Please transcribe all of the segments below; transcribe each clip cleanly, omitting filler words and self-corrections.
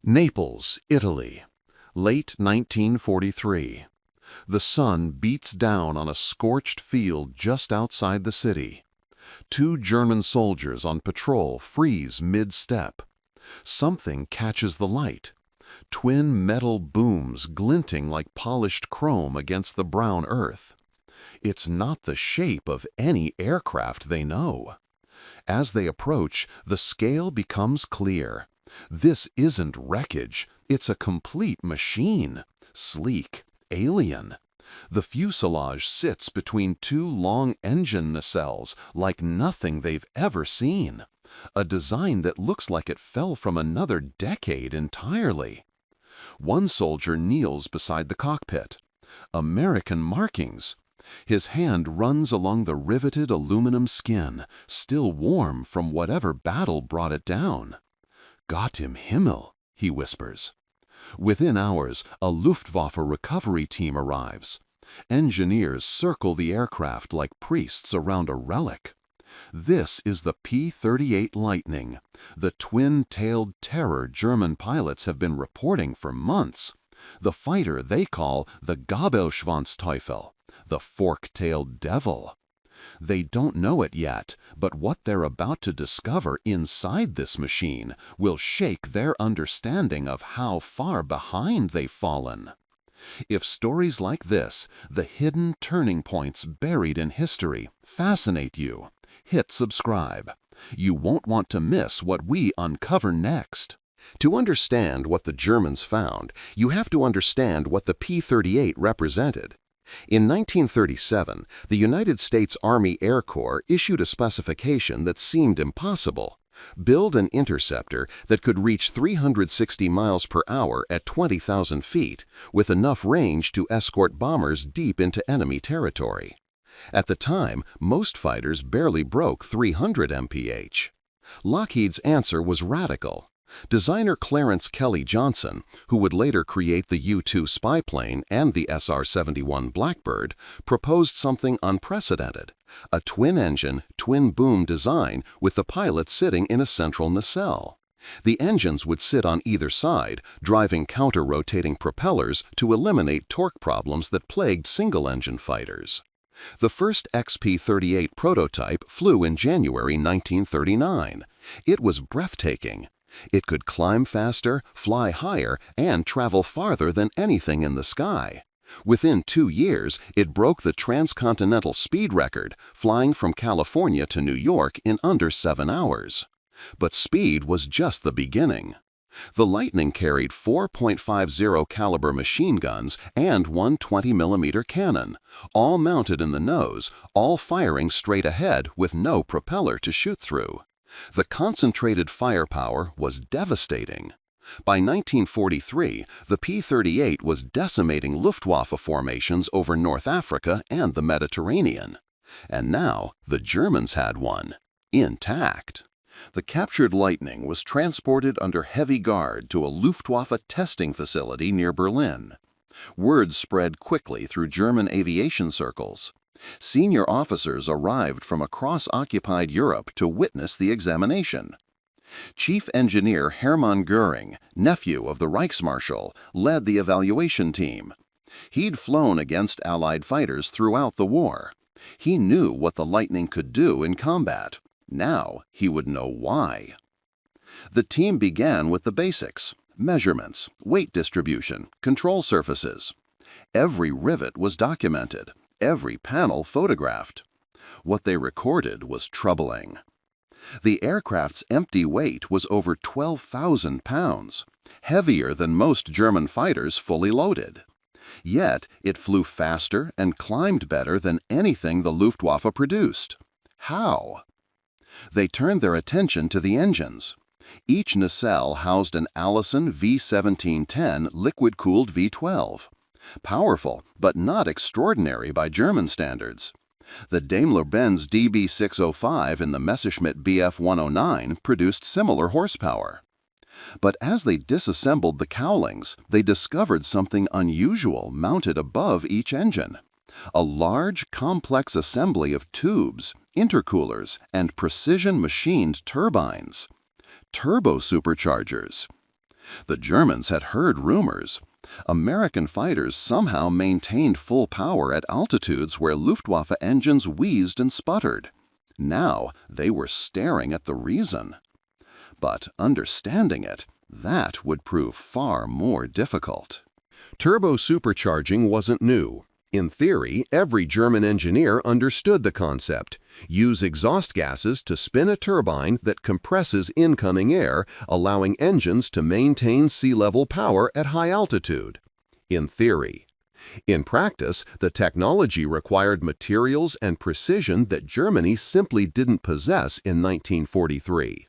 Naples, Italy, late 1943. The sun beats down on a scorched field just outside the city. Two German soldiers on patrol freeze mid-step. Something catches the light. Twin metal booms glinting like polished chrome against the brown earth. It's not the shape of any aircraft they know. As they approach, the scale becomes clear. This isn't wreckage, it's a complete machine. Sleek, alien. The fuselage sits between two long engine nacelles like nothing they've ever seen. A design that looks like it fell from another decade entirely. One soldier kneels beside the cockpit. American markings. His hand runs along the riveted aluminum skin, still warm from whatever battle brought it down. "Gott im Himmel," he whispers. Within hours, a Luftwaffe recovery team arrives. Engineers circle the aircraft like priests around a relic. This is the P-38 Lightning, the twin-tailed terror German pilots have been reporting for months. The fighter they call the Gabelschwanzteufel, the fork-tailed devil. They don't know it yet, but what they're about to discover inside this machine will shake their understanding of how far behind they've fallen. If stories like this, the hidden turning points buried in history, fascinate you, hit subscribe. You won't want to miss what we uncover next. To understand what the Germans found, you have to understand what the P-38 represented. In 1937, the United States Army Air Corps issued a specification that seemed impossible. Build an interceptor that could reach 360 miles per hour at 20,000 feet, with enough range to escort bombers deep into enemy territory. At the time, most fighters barely broke 300 mph. Lockheed's answer was radical. Designer Clarence Kelly Johnson, who would later create the U-2 spy plane and the SR-71 Blackbird, proposed something unprecedented: a twin-engine, twin-boom design with the pilot sitting in a central nacelle. The engines would sit on either side, driving counter-rotating propellers to eliminate torque problems that plagued single-engine fighters. The first XP-38 prototype flew in January 1939. It was breathtaking. It could climb faster, fly higher, and travel farther than anything in the sky. Within 2 years, it broke the transcontinental speed record, flying from California to New York in under 7 hours. But speed was just the beginning. The Lightning carried 4.50 caliber machine guns and one 20mm cannon, all mounted in the nose, all firing straight ahead with no propeller to shoot through. The concentrated firepower was devastating. By 1943, the P-38 was decimating Luftwaffe formations over North Africa and the Mediterranean. And now the Germans had one, intact. The captured Lightning was transported under heavy guard to a Luftwaffe testing facility near Berlin. Word spread quickly through German aviation circles. Senior officers arrived from across occupied Europe to witness the examination. Chief Engineer Hermann Göring, nephew of the Reichsmarschall, led the evaluation team. He'd flown against Allied fighters throughout the war. He knew what the Lightning could do in combat. Now he would know why. The team began with the basics: measurements, weight distribution, control surfaces. Every rivet was documented. Every panel photographed. What they recorded was troubling. The aircraft's empty weight was over 12,000 pounds, heavier than most German fighters fully loaded. Yet it flew faster and climbed better than anything the Luftwaffe produced. How? They turned their attention to the engines. Each nacelle housed an Allison V1710 liquid-cooled V12. Powerful, but not extraordinary by German standards. The Daimler-Benz DB605 and the Messerschmitt Bf109 produced similar horsepower. But as they disassembled the cowlings, they discovered something unusual mounted above each engine: a large, complex assembly of tubes, intercoolers, and precision-machined turbines. Turbo superchargers. The Germans had heard rumors. American fighters somehow maintained full power at altitudes where Luftwaffe engines wheezed and sputtered. Now they were staring at the reason. But understanding it, that would prove far more difficult. Turbo supercharging wasn't new. In theory, every German engineer understood the concept. Use exhaust gases to spin a turbine that compresses incoming air, allowing engines to maintain sea-level power at high altitude. In theory. In practice, the technology required materials and precision that Germany simply didn't possess in 1943.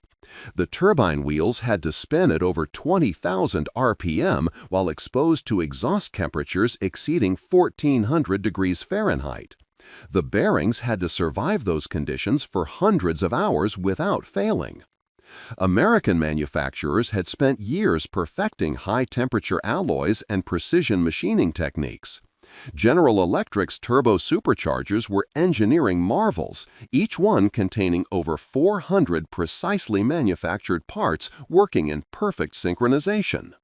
The turbine wheels had to spin at over 20,000 RPM while exposed to exhaust temperatures exceeding 1,400 degrees Fahrenheit. The bearings had to survive those conditions for hundreds of hours without failing. American manufacturers had spent years perfecting high-temperature alloys and precision machining techniques. General Electric's turbo superchargers were engineering marvels, each one containing over 400 precisely manufactured parts working in perfect synchronization.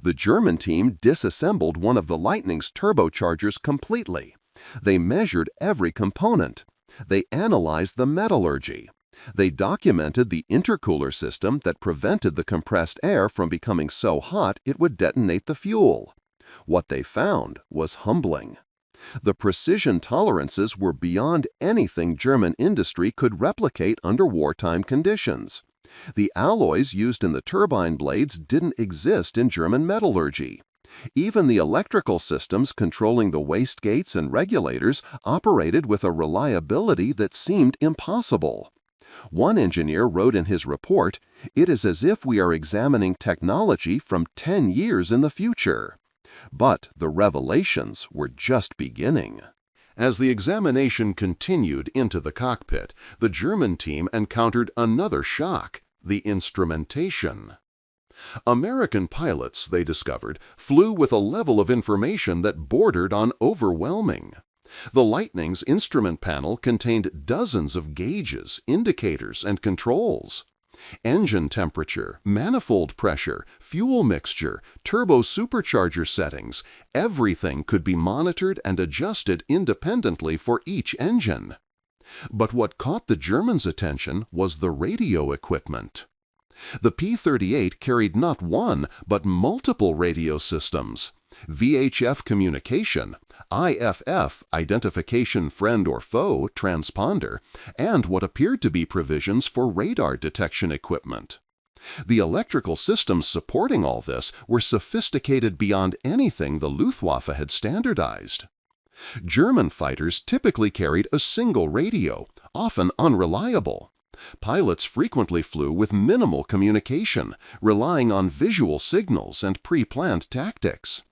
The German team disassembled one of the Lightning's turbochargers completely. They measured every component. They analyzed the metallurgy. They documented the intercooler system that prevented the compressed air from becoming so hot it would detonate the fuel. What they found was humbling. The precision tolerances were beyond anything German industry could replicate under wartime conditions. The alloys used in the turbine blades didn't exist in German metallurgy. Even the electrical systems controlling the wastegates and regulators operated with a reliability that seemed impossible. One engineer wrote in his report, "It is as if we are examining technology from 10 years in the future." But the revelations were just beginning. As the examination continued into the cockpit, the German team encountered another shock: the instrumentation. American pilots, they discovered, flew with a level of information that bordered on overwhelming. The Lightning's instrument panel contained dozens of gauges, indicators, and controls. Engine temperature, manifold pressure, fuel mixture, turbo supercharger settings, everything could be monitored and adjusted independently for each engine. But what caught the Germans' attention was the radio equipment. The P-38 carried not one, but multiple radio systems: VHF communication, IFF identification friend or foe transponder, and what appeared to be provisions for radar detection equipment. The electrical systems supporting all this were sophisticated beyond anything the Luftwaffe had standardized. German fighters typically carried a single radio, often unreliable. Pilots frequently flew with minimal communication, relying on visual signals and pre-planned tactics.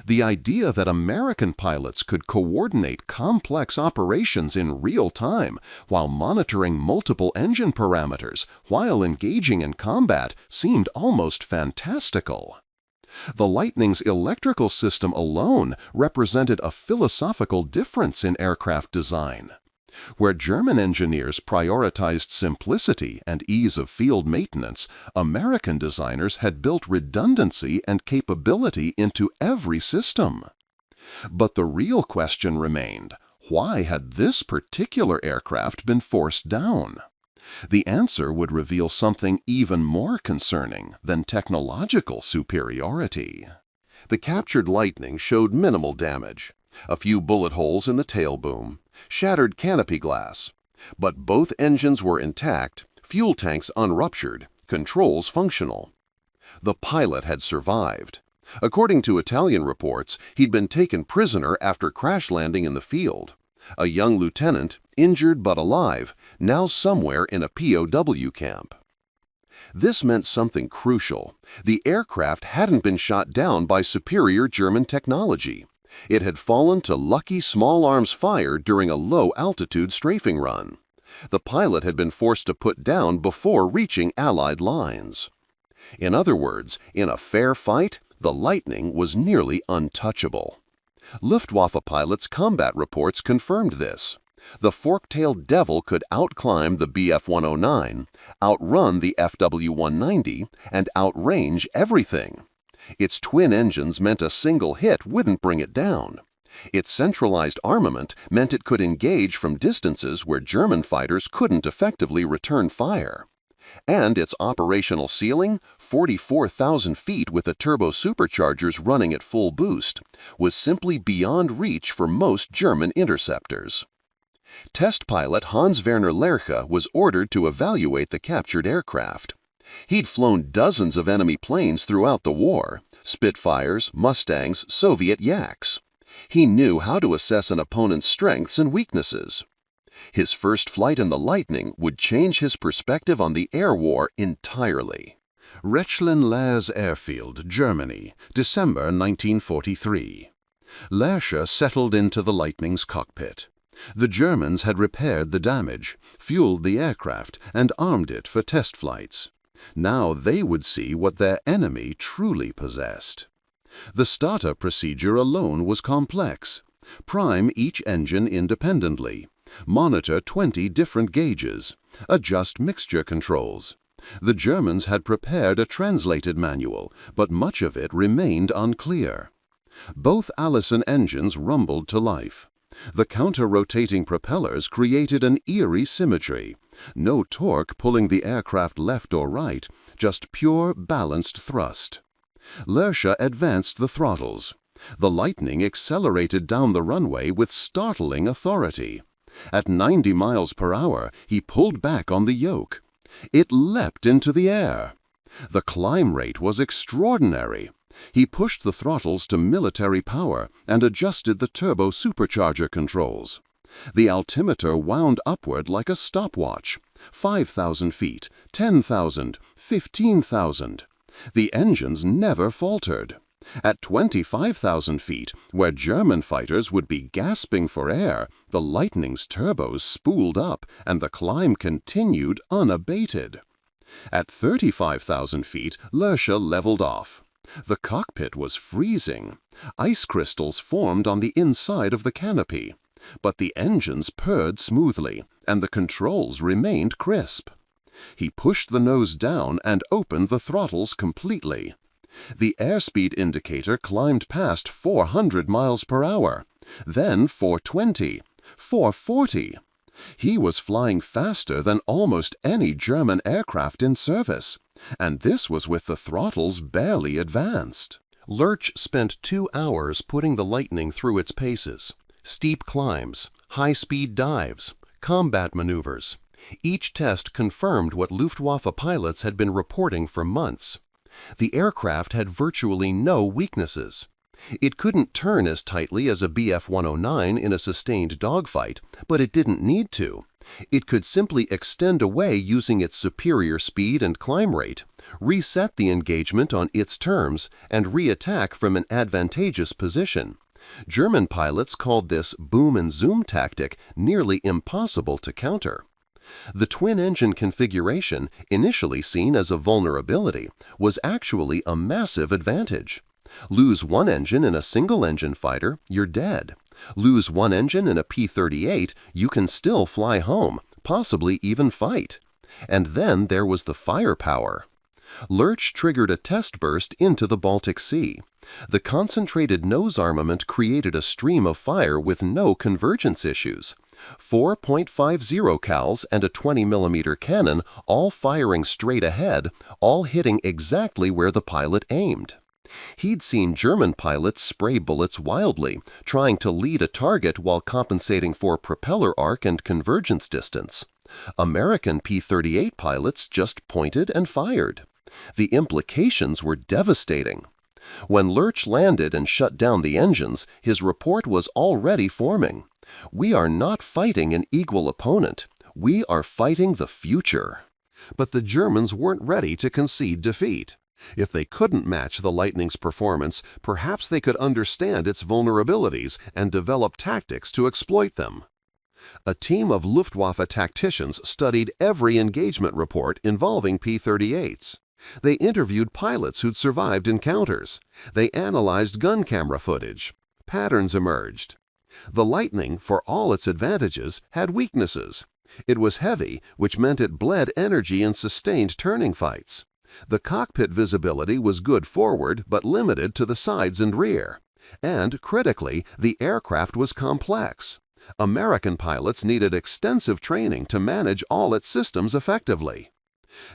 The idea that American pilots could coordinate complex operations in real time while monitoring multiple engine parameters while engaging in combat seemed almost fantastical. The Lightning's electrical system alone represented a philosophical difference in aircraft design. Where German engineers prioritized simplicity and ease of field maintenance, American designers had built redundancy and capability into every system. But the real question remained: why had this particular aircraft been forced down? The answer would reveal something even more concerning than technological superiority. The captured Lightning showed minimal damage: a few bullet holes in the tail boom, shattered canopy glass. But both engines were intact, fuel tanks unruptured, controls functional. The pilot had survived. According to Italian reports, he'd been taken prisoner after crash landing in the field. A young lieutenant, injured but alive, now somewhere in a POW camp. This meant something crucial. The aircraft hadn't been shot down by superior German technology. It had fallen to lucky small arms fire during a low-altitude strafing run. The pilot had been forced to put down before reaching Allied lines. In other words, in a fair fight, the Lightning was nearly untouchable. Luftwaffe pilots' combat reports confirmed this. The fork-tailed devil could outclimb the Bf-109, outrun the FW-190, and outrange everything. Its twin engines meant a single hit wouldn't bring it down. Its centralized armament meant it could engage from distances where German fighters couldn't effectively return fire. And its operational ceiling, 44,000 feet with the turbo superchargers running at full boost, was simply beyond reach for most German interceptors. Test pilot Hans-Werner Lerche was ordered to evaluate the captured aircraft. He'd flown dozens of enemy planes throughout the war, Spitfires, Mustangs, Soviet Yaks. He knew how to assess an opponent's strengths and weaknesses. His first flight in the Lightning would change his perspective on the air war entirely. Rechlin-Lars Airfield, Germany, December 1943. Lerche settled into the Lightning's cockpit. The Germans had repaired the damage, fueled the aircraft, and armed it for test flights. Now they would see what their enemy truly possessed. The startup procedure alone was complex. Prime each engine independently. Monitor 20 different gauges. Adjust mixture controls. The Germans had prepared a translated manual, but much of it remained unclear. Both Allison engines rumbled to life. The counter-rotating propellers created an eerie symmetry. No torque pulling the aircraft left or right, just pure, balanced thrust. Lerche advanced the throttles. The Lightning accelerated down the runway with startling authority. At 90 miles per hour, he pulled back on the yoke. It leapt into the air. The climb rate was extraordinary. He pushed the throttles to military power and adjusted the turbo supercharger controls. The altimeter wound upward like a stopwatch. 5,000 feet, 10,000, 15,000. The engines never faltered. At 25,000 feet, where German fighters would be gasping for air, the Lightning's turbos spooled up and the climb continued unabated. At 35,000 feet, Lerche leveled off. The cockpit was freezing. Ice crystals formed on the inside of the canopy. But the engines purred smoothly, and the controls remained crisp. He pushed the nose down and opened the throttles completely. The airspeed indicator climbed past 400 miles per hour, then 420, 440. He was flying faster than almost any German aircraft in service, and this was with the throttles barely advanced. Lerche spent 2 hours putting the Lightning through its paces. Steep climbs, high-speed dives, combat maneuvers. Each test confirmed what Luftwaffe pilots had been reporting for months. The aircraft had virtually no weaknesses. It couldn't turn as tightly as a Bf-109 in a sustained dogfight, but it didn't need to. It could simply extend away using its superior speed and climb rate, reset the engagement on its terms, and re-attack from an advantageous position. German pilots called this boom and zoom tactic nearly impossible to counter. The twin-engine configuration, initially seen as a vulnerability, was actually a massive advantage. Lose one engine in a single-engine fighter, you're dead. Lose one engine in a P-38, you can still fly home, possibly even fight. And then there was the firepower. Lerche triggered a test burst into the Baltic Sea. The concentrated nose armament created a stream of fire with no convergence issues. 4.50 cals and a 20mm cannon, all firing straight ahead, all hitting exactly where the pilot aimed. He'd seen German pilots spray bullets wildly, trying to lead a target while compensating for propeller arc and convergence distance. American P-38 pilots just pointed and fired. The implications were devastating. When Lerche landed and shut down the engines, his report was already forming. We are not fighting an equal opponent. We are fighting the future. But the Germans weren't ready to concede defeat. If they couldn't match the Lightning's performance, perhaps they could understand its vulnerabilities and develop tactics to exploit them. A team of Luftwaffe tacticians studied every engagement report involving P-38s. They interviewed pilots who'd survived encounters. They analyzed gun camera footage. Patterns emerged. The Lightning, for all its advantages, had weaknesses. It was heavy, which meant it bled energy in sustained turning fights. The cockpit visibility was good forward but limited to the sides and rear. And, critically, the aircraft was complex. American pilots needed extensive training to manage all its systems effectively.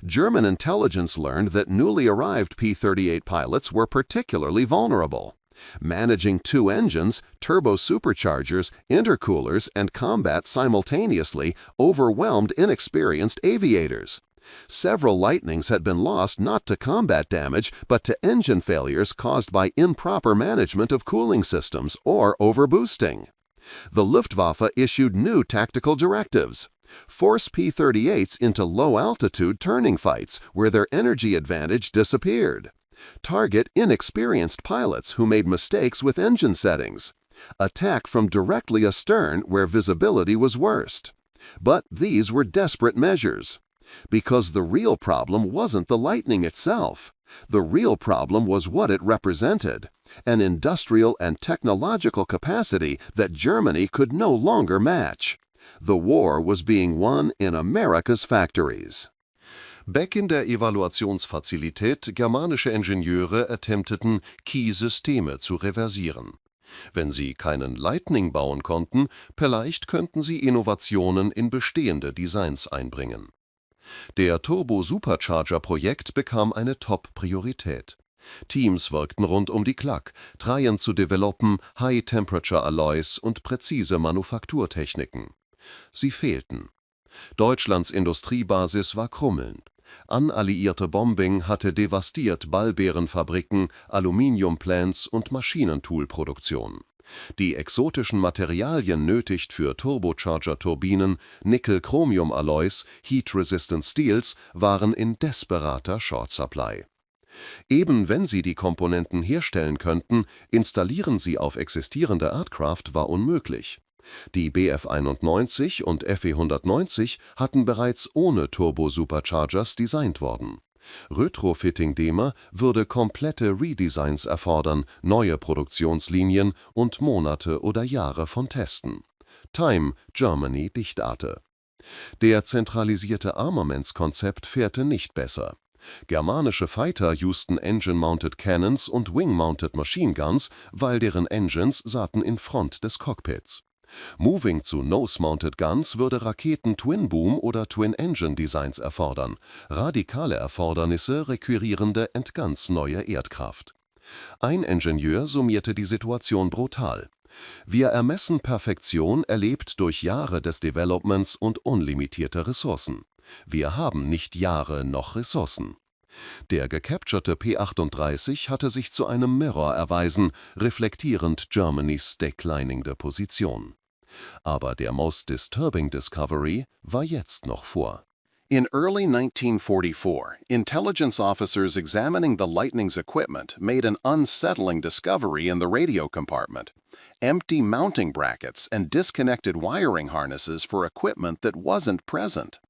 German intelligence learned that newly arrived P-38 pilots were particularly vulnerable. Managing two engines, turbo-superchargers, intercoolers, and combat simultaneously overwhelmed inexperienced aviators. Several Lightnings had been lost not to combat damage, but to engine failures caused by improper management of cooling systems or overboosting. The Luftwaffe issued new tactical directives. Force P-38s into low-altitude turning fights where their energy advantage disappeared. Target inexperienced pilots who made mistakes with engine settings. Attack from directly astern where visibility was worst. But these were desperate measures. Because the real problem wasn't the Lightning itself. The real problem was what it represented, an industrial and technological capacity that Germany could no longer match. The war was being won in America's factories. Back in der Evaluationsfazilität germanische Ingenieure attempteten, Key-Systeme zu reversieren. Wenn sie keinen Lightning bauen konnten, vielleicht könnten sie Innovationen in bestehende Designs einbringen. Der Turbo-Supercharger-Projekt bekam eine Top-Priorität. Teams wirkten rund um die Clock, trajen zu developen High-Temperature-Alloys und präzise Manufakturtechniken. Sie fehlten. Deutschlands Industriebasis war krummelnd. Analliierte Bombing hatte devastiert Ballbeerenfabriken, Aluminiumplants und Maschinentoolproduktion. Die exotischen Materialien nötig für Turbocharger-Turbinen, Nickel-Chromium-Alloys, Heat-Resistant Steels waren in desperater Short-Supply. Eben wenn sie die Komponenten herstellen könnten, installieren sie auf existierende Aircraft war unmöglich. Die Bf-91 und Fe-190 hatten bereits ohne Turbo-Superchargers designt worden. Retrofitting-Dema würde komplette Redesigns erfordern, neue Produktionslinien und Monate oder Jahre von Testen. Time, Germany Dichtarte. Der zentralisierte Armamentskonzept fährte nicht besser. Germanische Fighter usten Engine-Mounted Cannons und Wing-Mounted Machine Guns, weil deren Engines saßen in Front des Cockpits. Moving zu Nose-Mounted Guns würde Raketen-Twin-Boom- oder Twin-Engine-Designs erfordern, radikale Erfordernisse requirierende ganz neue Erdkraft. Ein Ingenieur summierte die Situation brutal. Wir ermessen Perfektion erlebt durch Jahre des Developments und unlimitierte Ressourcen. Wir haben nicht Jahre noch Ressourcen. Der gecapturte P-38 hatte sich zu einem Mirror erweisen, reflektierend Germanys decliningde Position. Aber der most disturbing discovery war jetzt noch vor. In early 1944, intelligence officers examining the Lightning's equipment made an unsettling discovery in the radio compartment: empty mounting brackets and disconnected wiring harnesses for equipment that wasn't present.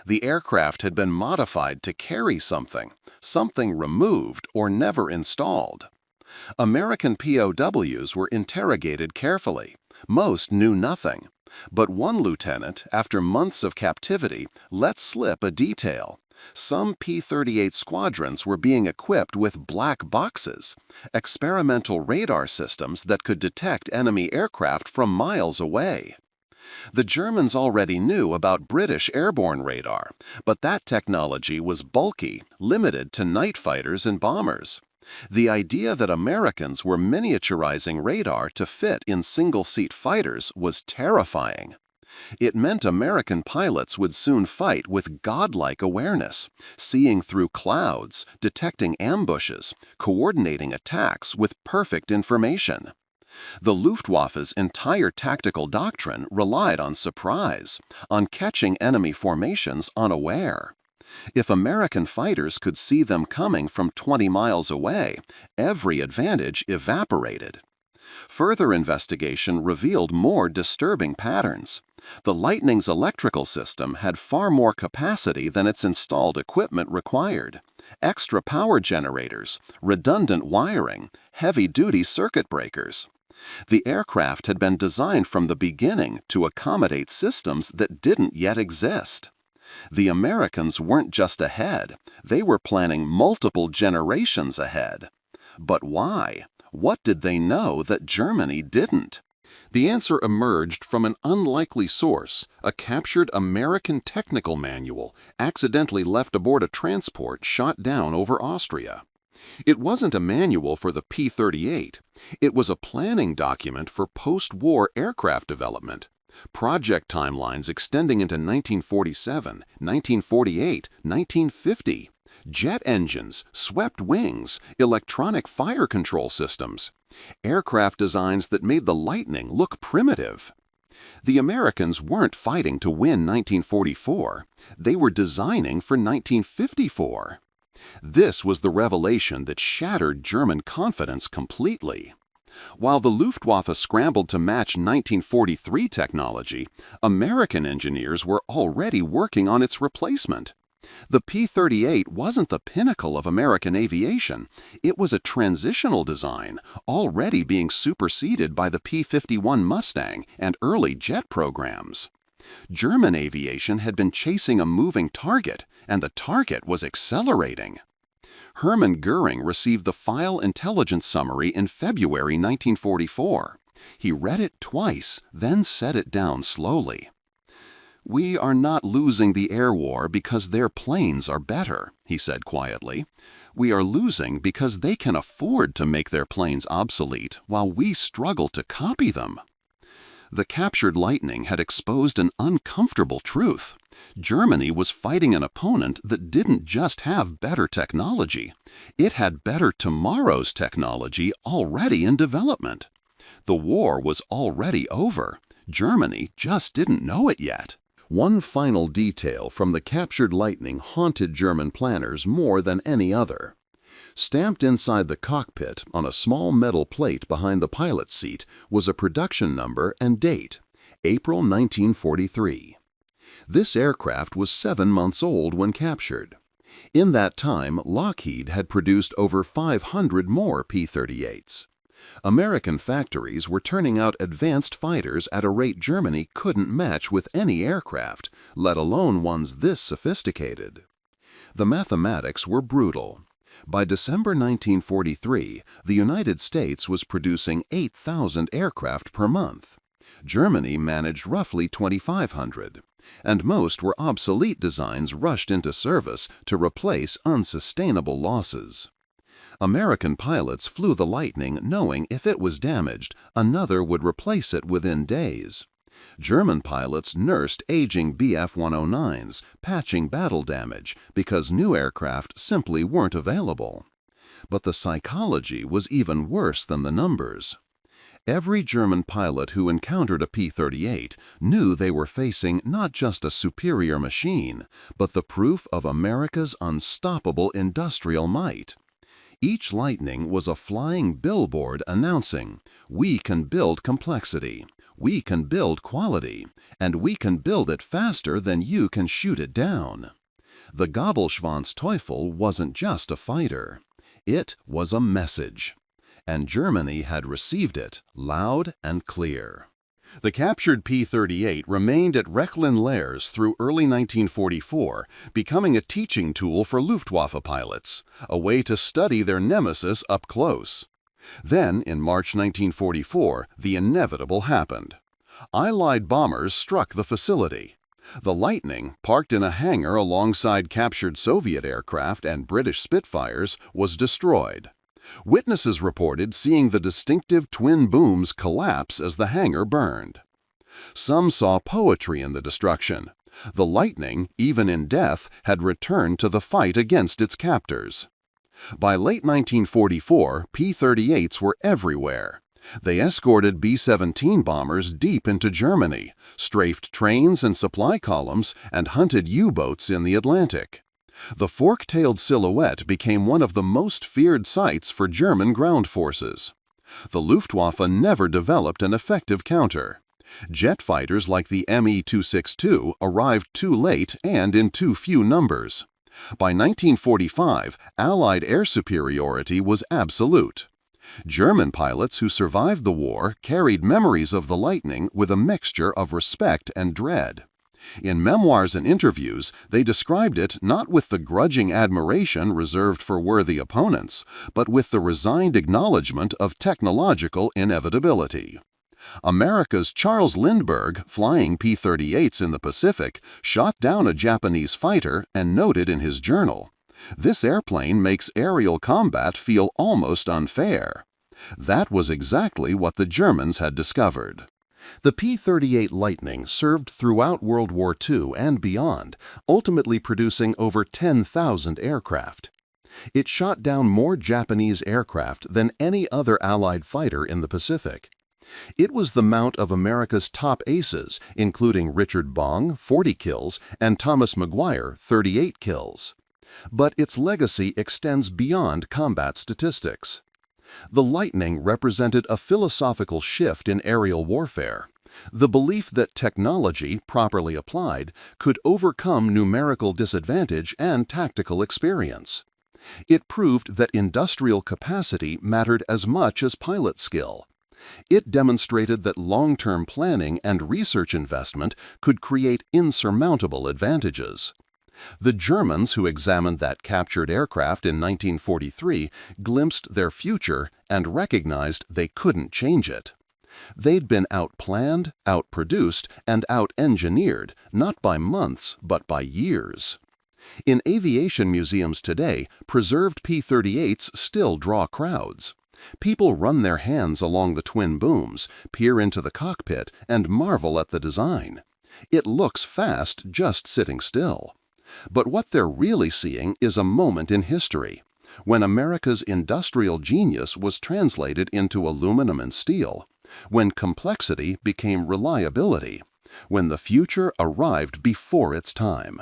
The aircraft had been modified to carry something removed or never installed. American POWs were interrogated carefully. Most knew nothing. But one lieutenant, after months of captivity, let slip a detail. Some P-38 squadrons were being equipped with black boxes, experimental radar systems that could detect enemy aircraft from miles away. The Germans already knew about British airborne radar, but that technology was bulky, limited to night fighters and bombers. The idea that Americans were miniaturizing radar to fit in single-seat fighters was terrifying. It meant American pilots would soon fight with godlike awareness, seeing through clouds, detecting ambushes, coordinating attacks with perfect information. The Luftwaffe's entire tactical doctrine relied on surprise, on catching enemy formations unaware. If American fighters could see them coming from 20 miles away, every advantage evaporated. Further investigation revealed more disturbing patterns. The Lightning's electrical system had far more capacity than its installed equipment required. Extra power generators, redundant wiring, heavy-duty circuit breakers. The aircraft had been designed from the beginning to accommodate systems that didn't yet exist. The Americans weren't just ahead, they were planning multiple generations ahead. But why? What did they know that Germany didn't? The answer emerged from an unlikely source, a captured American technical manual accidentally left aboard a transport shot down over Austria. It wasn't a manual for the P-38. It was a planning document for post-war aircraft development. Project timelines extending into 1947, 1948, 1950. Jet engines, swept wings, electronic fire control systems. Aircraft designs that made the Lightning look primitive. The Americans weren't fighting to win 1944. They were designing for 1954. This was the revelation that shattered German confidence completely. While the Luftwaffe scrambled to match 1943 technology, American engineers were already working on its replacement. The P-38 wasn't the pinnacle of American aviation. It was a transitional design, already being superseded by the P-51 Mustang and early jet programs. German aviation had been chasing a moving target, and the target was accelerating. Hermann Goering received the file intelligence summary in February 1944. He read it twice, then set it down slowly. "We are not losing the air war because their planes are better," he said quietly. "We are losing because they can afford to make their planes obsolete while we struggle to copy them." The captured Lightning had exposed an uncomfortable truth. Germany was fighting an opponent that didn't just have better technology. It had better tomorrow's technology already in development. The war was already over. Germany just didn't know it yet. One final detail from the captured Lightning haunted German planners more than any other. Stamped inside the cockpit on a small metal plate behind the pilot's seat was a production number and date, April 1943. This aircraft was 7 months old when captured. In that time, Lockheed had produced over 500 more P-38s. American factories were turning out advanced fighters at a rate Germany couldn't match with any aircraft, let alone ones this sophisticated. The mathematics were brutal. By December 1943, the United States was producing 8,000 aircraft per month. Germany managed roughly 2,500, and most were obsolete designs rushed into service to replace unsustainable losses. American pilots flew the Lightning knowing if it was damaged, another would replace it within days. German pilots nursed aging Bf-109s, patching battle damage because new aircraft simply weren't available. But the psychology was even worse than the numbers. Every German pilot who encountered a P-38 knew they were facing not just a superior machine, but the proof of America's unstoppable industrial might. Each Lightning was a flying billboard announcing, "We can build complexity. We can build quality, and we can build it faster than you can shoot it down." The Gabelschwanz Teufel wasn't just a fighter. It was a message. And Germany had received it loud and clear. The captured P-38 remained at Rechlin-Lairs through early 1944, becoming a teaching tool for Luftwaffe pilots, a way to study their nemesis up close. Then, in March 1944, the inevitable happened. Allied bombers struck the facility. The Lightning, parked in a hangar alongside captured Soviet aircraft and British Spitfires, was destroyed. Witnesses reported seeing the distinctive twin booms collapse as the hangar burned. Some saw poetry in the destruction. The Lightning, even in death, had returned to the fight against its captors. By late 1944, P-38s were everywhere. They escorted B-17 bombers deep into Germany, strafed trains and supply columns, and hunted U-boats in the Atlantic. The fork-tailed silhouette became one of the most feared sights for German ground forces. The Luftwaffe never developed an effective counter. Jet fighters like the Me-262 arrived too late and in too few numbers. By 1945, Allied air superiority was absolute. German pilots who survived the war carried memories of the lightning with a mixture of respect and dread. In memoirs and interviews, they described it not with the grudging admiration reserved for worthy opponents, but with the resigned acknowledgement of technological inevitability. America's Charles Lindbergh, flying P-38s in the Pacific, shot down a Japanese fighter and noted in his journal, "This airplane makes aerial combat feel almost unfair." That was exactly what the Germans had discovered. The P-38 Lightning served throughout World War II and beyond, ultimately producing over 10,000 aircraft. It shot down more Japanese aircraft than any other Allied fighter in the Pacific. It was the mount of America's top aces, including Richard Bong, 40 kills, and Thomas Maguire, 38 kills. But its legacy extends beyond combat statistics. The Lightning represented a philosophical shift in aerial warfare, the belief that technology, properly applied, could overcome numerical disadvantage and tactical experience. It proved that industrial capacity mattered as much as pilot skill. It demonstrated that long-term planning and research investment could create insurmountable advantages. The Germans who examined that captured aircraft in 1943 glimpsed their future and recognized they couldn't change it. They'd been outplanned, outproduced, and out-engineered, not by months, but by years. In aviation museums today, preserved P-38s still draw crowds. People run their hands along the twin booms, peer into the cockpit, and marvel at the design. It looks fast just sitting still. But what they're really seeing is a moment in history, when America's industrial genius was translated into aluminum and steel, when complexity became reliability, when the future arrived before its time.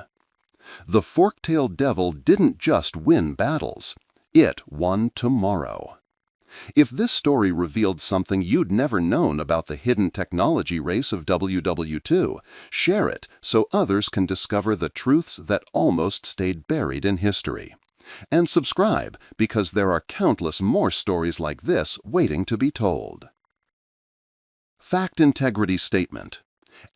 The fork-tailed devil didn't just win battles, it won tomorrow. If this story revealed something you'd never known about the hidden technology race of WW2, share it so others can discover the truths that almost stayed buried in history. And subscribe, because there are countless more stories like this waiting to be told. Fact Integrity Statement.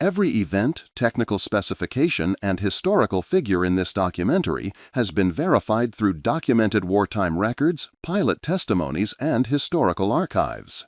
Every event, technical specification, and historical figure in this documentary has been verified through documented wartime records, pilot testimonies, and historical archives.